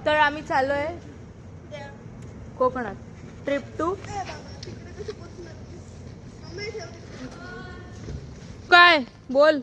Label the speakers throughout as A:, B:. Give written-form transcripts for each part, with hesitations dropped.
A: तर आम्ही चाललोय कोकणात ट्रिप टू काय बोल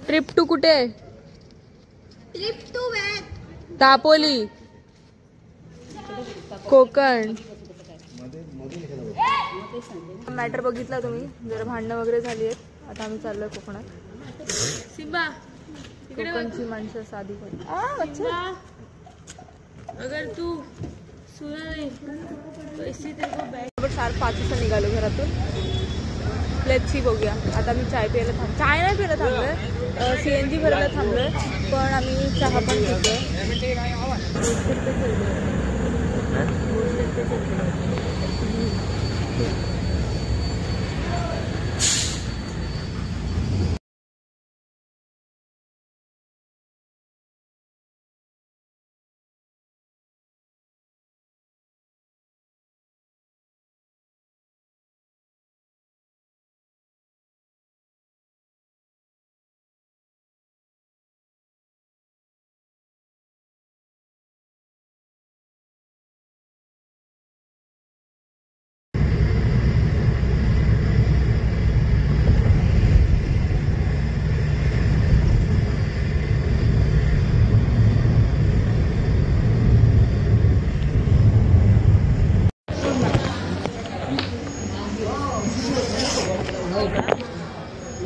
A: ट्रिप टू कुठे
B: trip to
A: Dapoli Konkan matter बघितला तुम्ही जरा भांडणं वगैरे झाली आहेत आता आम्ही चाललोय कोकणात सिम्बा कोकणची माणसं साधी अच्छा अगर तू पैसे 5:30 वाजता निघालो घरातून लेट्स सी बघूया आता मी चाय प्यायला चाय नाही प्यायला थांबलोय CNG भरायला थांबलोय पण आम्ही चहा पण घेतोय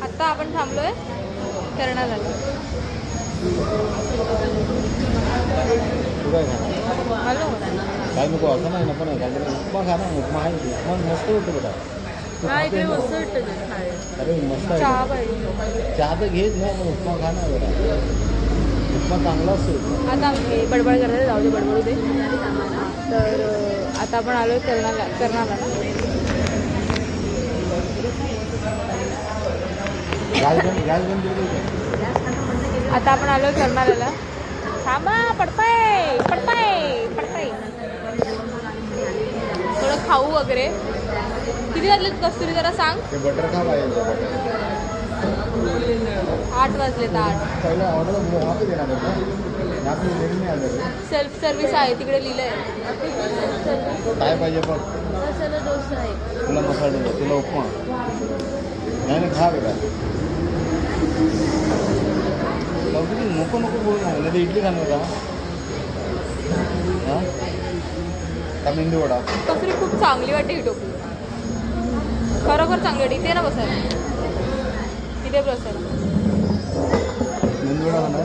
A: आता आपण थांबलोय कर्नाला
C: काय नको असं नाही ना पण उपमा खा ना उपमा आहे उपमा मस्त होतं बेटा
A: इकडे मस्त वाटतं
C: अरे मस्त
A: चहा पाहिजे
C: चहा तर घेत ना पण उपमा खा ना बेटा उपमा चांगला असतो
A: आता बडबड करते जाऊ दे बडबडू दे तर आता आपण आलोय कर्नाला आता आपण आलोय कर्नाला थांबा पडताय थोडं खाऊ वगैरे किती वाजले कस्तुरी जरा सांग
C: बटर खा पाहिजे
A: 8 वाजले तर
C: 8
A: सेल्फ सर्व्हिस आहे तिकडे लिहिलंय
C: काय पाहिजे बघ
A: मसाला डोसा आहे
C: तुला मसाला डोसा तुला उपमा नाही खा बेटा नको बोलू नाही तर इडली खाणार का मेंदू वडा
A: कस्तुरी खूप चांगली वाटते ही टोपी खरोखर चांगली वाटते इथे ना बसायला तिथे बसायला
C: मेंदू वडा खाणार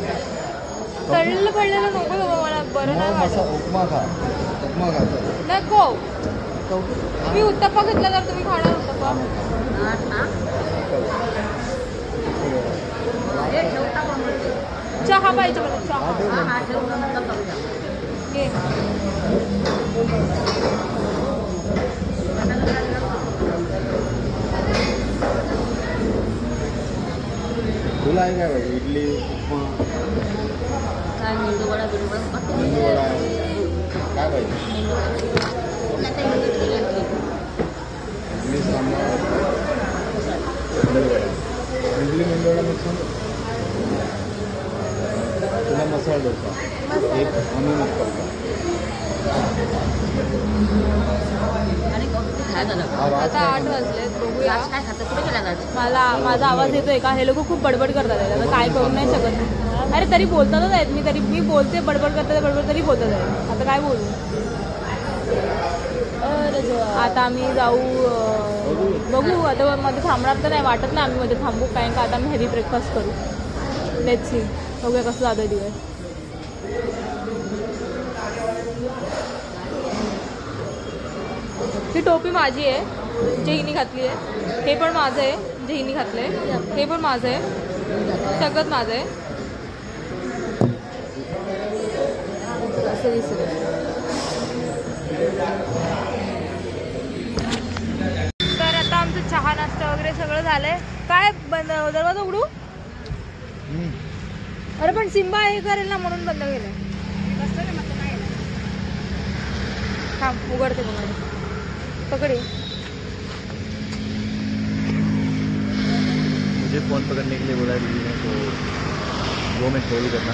A: तळलेलं पडलेलं नको बाबा मला बरं नाही वाटत
C: उपमा खा
A: नको मी उत्तप्पा घेतला तर तुम्ही खाणार उत्तप्पा चहा पाहिजे मला चहा घे
C: तुला आहे काय पाहिजे इडली उपमा मेंदू वडा काय पाहिजे इडली सांबार इडली मेंदू वडा मिक्स तुला मसाला डोसा एक आम्ही मग करतो
A: आता 8 वाजले बघूया माझा आवाज येतोय का हे लोक खूप बडबड करतात आता काय करू नाही शकत अरे तरी बोलतातच आहेत मी बोलते बडबड करतात तरी बोलतात आहेत आता काय बोलू आता आम्ही जाऊ बघू आता मध्ये थांबणार तर नाही वाटत ना आम्ही मध्ये थांबू कारण का आता आम्ही हेवी ब्रेकफास्ट करू लेट्स सी बघूया कसं जातोय दिवस ही टोपी माझी आहे जे हिने घातली आहे हे पण माझं आहे जे हिने घातलंय हे पण माझं आहे सगळंच माझं आहे असं दिसत तर आता आमचं चहा नाश्ता वगैरे सगळं झालंय काय बंद दरवाजा उघडू अरे पण सिम्बा हे करेल ना म्हणून बंद केलंय थांब उघडते तुम्हाला पकड़ी
C: मुझे फ़ोन पकड़ने के लिए बोला दीदी ने तो 2 मिनट होल्ड करना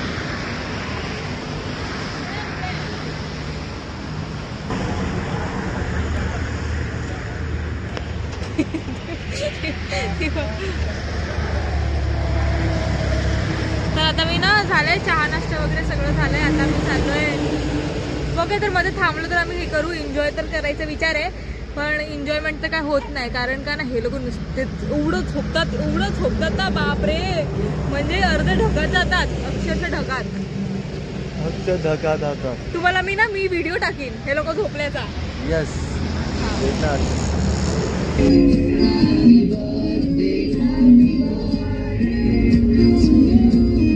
A: तर आता मी ना झालंय चहा नाश्ता वगैरे सगळं झालंय. आता मी चाललोय बघा. तर मध्ये थांबलो तर आम्ही हे करू, एन्जॉय तर करायचा विचार आहे, पण एन्जॉयमेंट तर काय होत नाही. कारण का ना हे लोक नुसते एवढं झोपतात ना बापरे, म्हणजे अर्धे ढगात जातात, अक्षरशः ढगात. तुम्हाला मी व्हिडिओ टाकीन हे लोक झोपल्याचा.
C: Yes.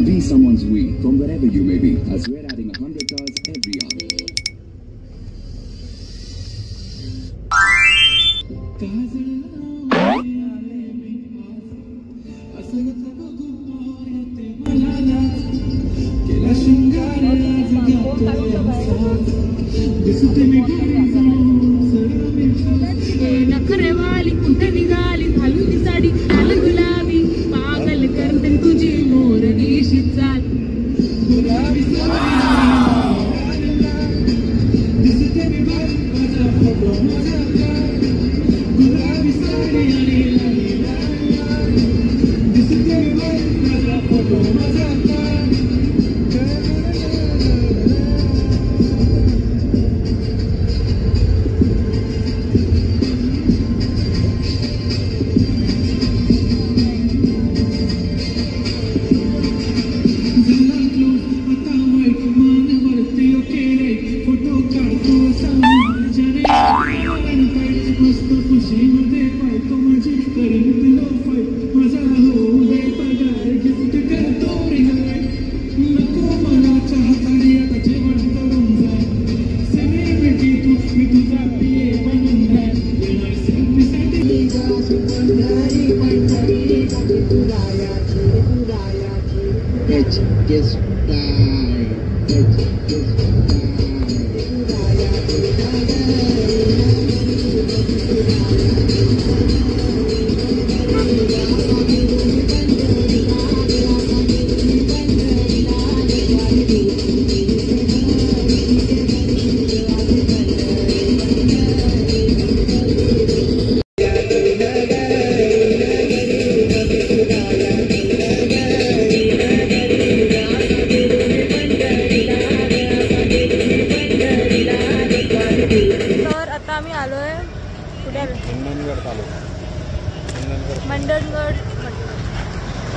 D: Be someone's we from wherever you may be, as we're adding 100 cars every hour.
A: नखरेवाली कुठे निघाली, घालून ती साडी लाल गुलाबी, पागल करते तुझी मोरनीशी चाल.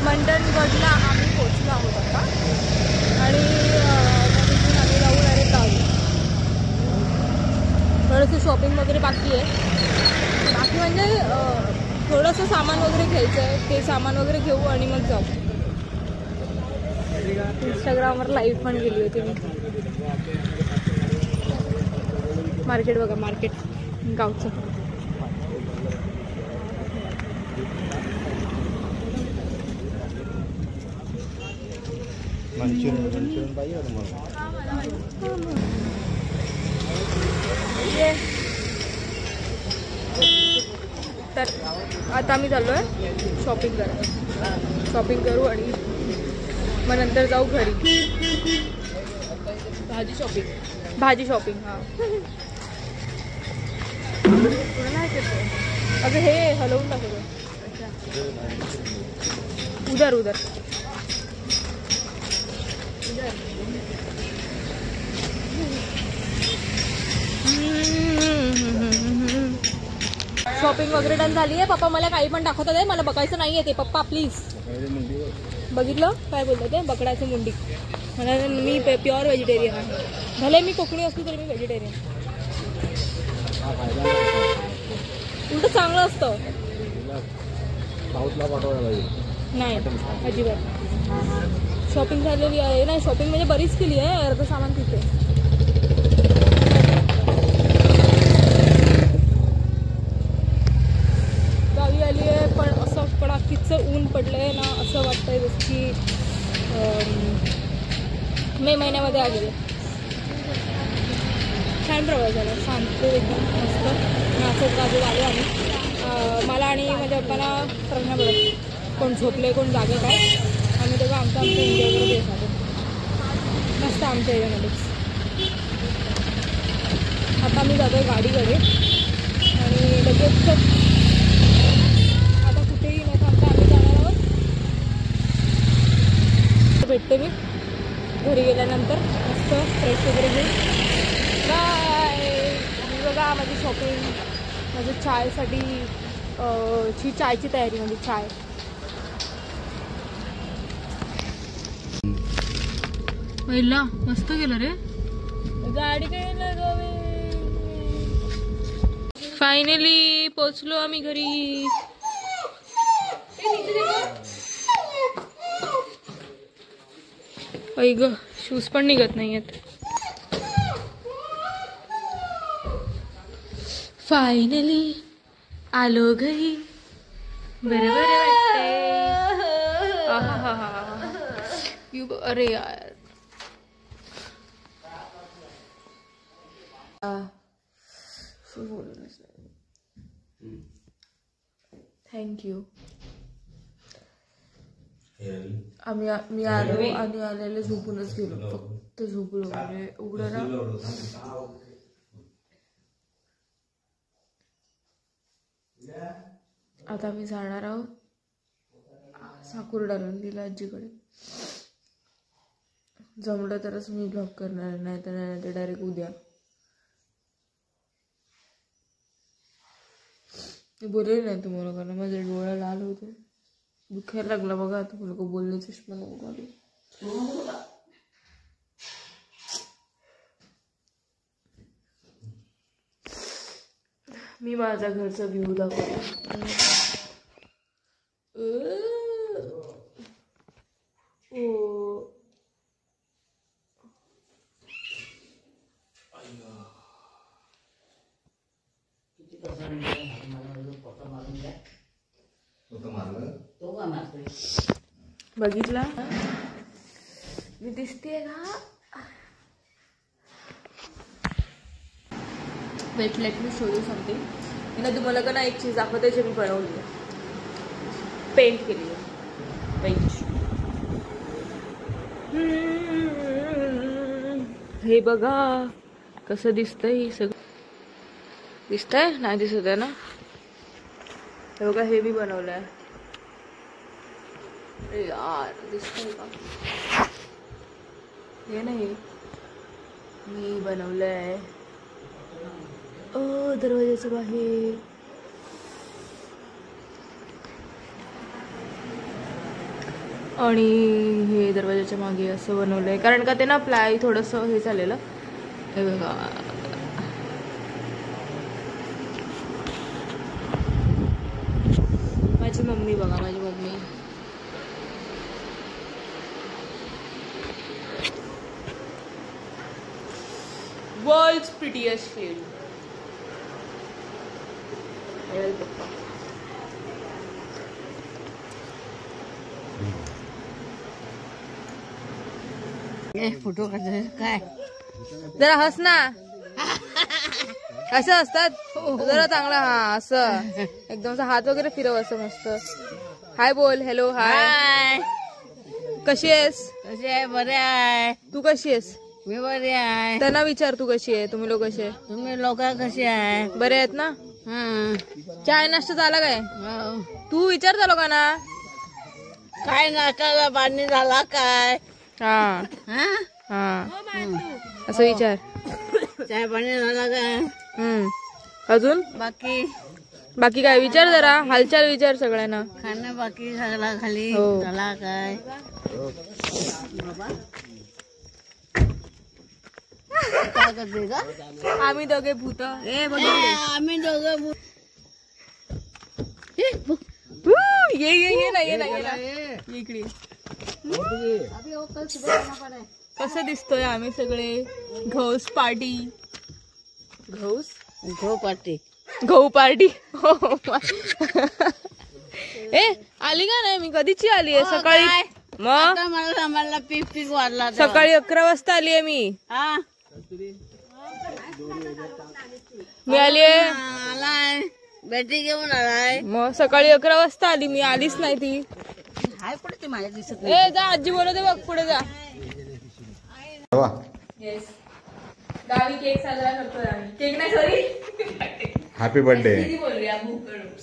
A: मंडणगडला आम्ही पोहोचलो आहोत आता. आणि तिथून आम्ही जाऊ डायरेक्ट गावी. थोडंसं शॉपिंग वगैरे बाकी आहे. बाकी म्हणजे थोडंसं सामान वगैरे घ्यायचं आहे, ते सामान वगैरे घेऊ आणि मग जाऊ. इंस्टाग्रामवर लाईव्ह पण गेली होती मी. मार्केट बघा, मार्केट गावचं.
C: मंचुरियन पाहिजे तुम्हाला?
A: तर आता आम्ही चाललो आहे शॉपिंग करायला. शॉपिंग करू आणि मग नंतर जाऊ घरी. भाजी शॉपिंग हां. अगं हे हलवून टाकू. उधर शॉपिंग वगैरे डन झाली आहे. पप्पा मला काही पण दाखवतात आहे, मला बघायचं नाही आहे ते. पप्पा प्लीज. बघितलं काय बोलतात ते? बकडाचं मुंडी. मला मी प्युअर व्हेजिटेरियन आहे. भले मी कोकणी असली तरी मी व्हेजिटेरियन. उलट चांगलं असतं. नाही अजिबात. शॉपिंग झालेली आहे. नाही शॉपिंग म्हणजे बरीच केली आहे. अर्ध सामान तिथे. गावी आली आहे पण असं कडाकीचं ऊन पडलंय ना, असं वाटतंय जसं की मे महिन्यामध्ये आलेलं. छान प्रवास झाला, शांत एकदम मस्त. असंच गावी आलो आम्ही. मला आणि माझ्या पप्पाला प्रश्न पडत कोण झोपले कोण जागे काय. आम्ही तेव्हा आमचं एन्जॉय करत येत होतो मस्त आमच्या एरियामध्येच. आता आम्ही जातो आहे गाडीकडे आणि लगेच भेटते मी घरी गेल्यानंतर मस्त फ्रेश वगैरे घेऊन. बाय. बघा माझी शॉपिंग, माझं चायसाठी चायची तयारी, म्हणजे चाय. पहिला मस्त गेलं रे गाडी. काय फायनली पोचलो आम्ही घरी. ग शूज पण निघत नाहीयेत. फायनली आलो घरी. बरोबर वाटते. अरे यार थँक्यू. मी आलो आणि आलेले झोपूनच गेलो. फक्त झोपलो म्हणजे उघडं ना. आता मी जाणार आहोत साकूर डालून दिला आजीकडे. जमलं तरच मी ब्लॉग करणार, नाही तर डायरेक्ट उद्या. मी बोलले नाही तुम्हाला कारण माझे डोळा लाल होते, दुखायला लागला. बघा तुम्ही लोक बोलले चष्मा नको घालू. मी माझ्या घरचा व्ह्यू दाखवतो. बघितला मी दिसते का? Wait let me show you something. मी ना तुम्हाला का ना एक चीज दाखवते जे मी बनवली आहे, पेंट केली आहे. हे बघा कसं दिसतंय. सगळं दिसतंय नाही दिसत आहे ना? हे बघा हे मी बनवलं आहे. अरे यार दिसतंय का? हे नाही मी बनवलं आहे दरवाजाच्या बाहेर. आणि हे दरवाजाच्या मागे असं बनवलंय कारण का ते ना प्लाय थोडंसं हे झालेलं. हे बघा माझी मम्मी, बघा माझी mummy. World's prettiest field. Photo काय जरा हस ना. असं असतात जरा चांगला. हा असं एकदम हात वगैरे फिरव असं मस्त. हाय बोल. Hello hi. कशी आहेस?
E: कशी आहे? बरे आहे.
A: तू कशी आहेस?
E: मी बरी आहे.
A: त्यांना विचार तू कशी आहे. तुम्ही लोक कसे आहे?
E: तुम्ही लोक कशी आहे?
A: बरे आहेत ना? चाय नाश्ता झाला काय? तू विचार त्या लोकांना.
E: काय नाश्ता पाणी झाला काय?
A: हा हा असं विचार.
E: चाय पाणी झाला काय?
A: अजून बाकी काय विचार जरा. हालचाल विचार सगळ्यांना.
E: खाणं बाकी सगळा खाली झाला काय? काय करते का?
A: आम्ही दोघे भूत.
E: आम्ही दोघं
A: ये ना इकडे. कसं दिसतोय आम्ही सगळे. घोस पार्टी.
E: घो पार्टी.
A: गहू पार्टी. ए आली का नाही? मी कधीची आली आहे सकाळी. मग
E: मला पीक वाढला.
A: सकाळी 11 वाजता आली आहे मी. मी आली
E: आलाय बेटी घेऊन आलाय.
A: मग सकाळी 11 वाजता आली मी. आलीच नाही ती.
E: हाय पुढे ते माझ्या दिसत.
A: ए जा आजी बोलवते बघ. पुढे जा. येस गावी केक साजरा करतोय आम्ही. केक नाही सॉरी
C: हॅपी बर्थडे.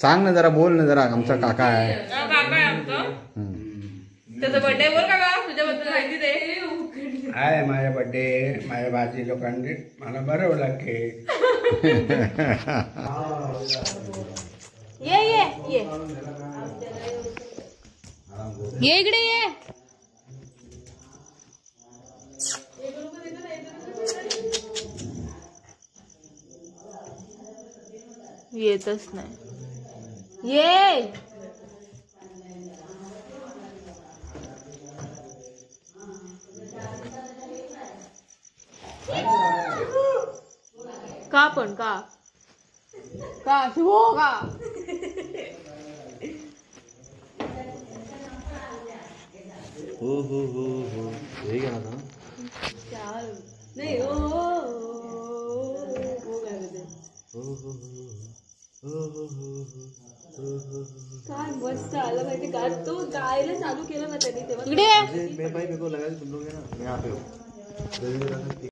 C: सांग ना जरा, बोल ना जरा. आमचा काका आहे.
A: काका आहे आमचा. त्याचा बर्थडे बोल काका. तुझ्याबद्दल
F: आहे माझ्या बर्थडे माझ्या भाजी लोकांनी मला बनवला केक.
A: ये ये ये ये इकडे ये. येतच नाही. ये का पण का का शुभो का
C: हो हे घ्या ना.
A: नाही काय मस्त आलं माहिती का तो गायला चालू केलं ना त्यांनी तेव्हा. इकडे
C: मैं भाई मेरे को लगा कि तुम लोग है ना यहाँ पे हो.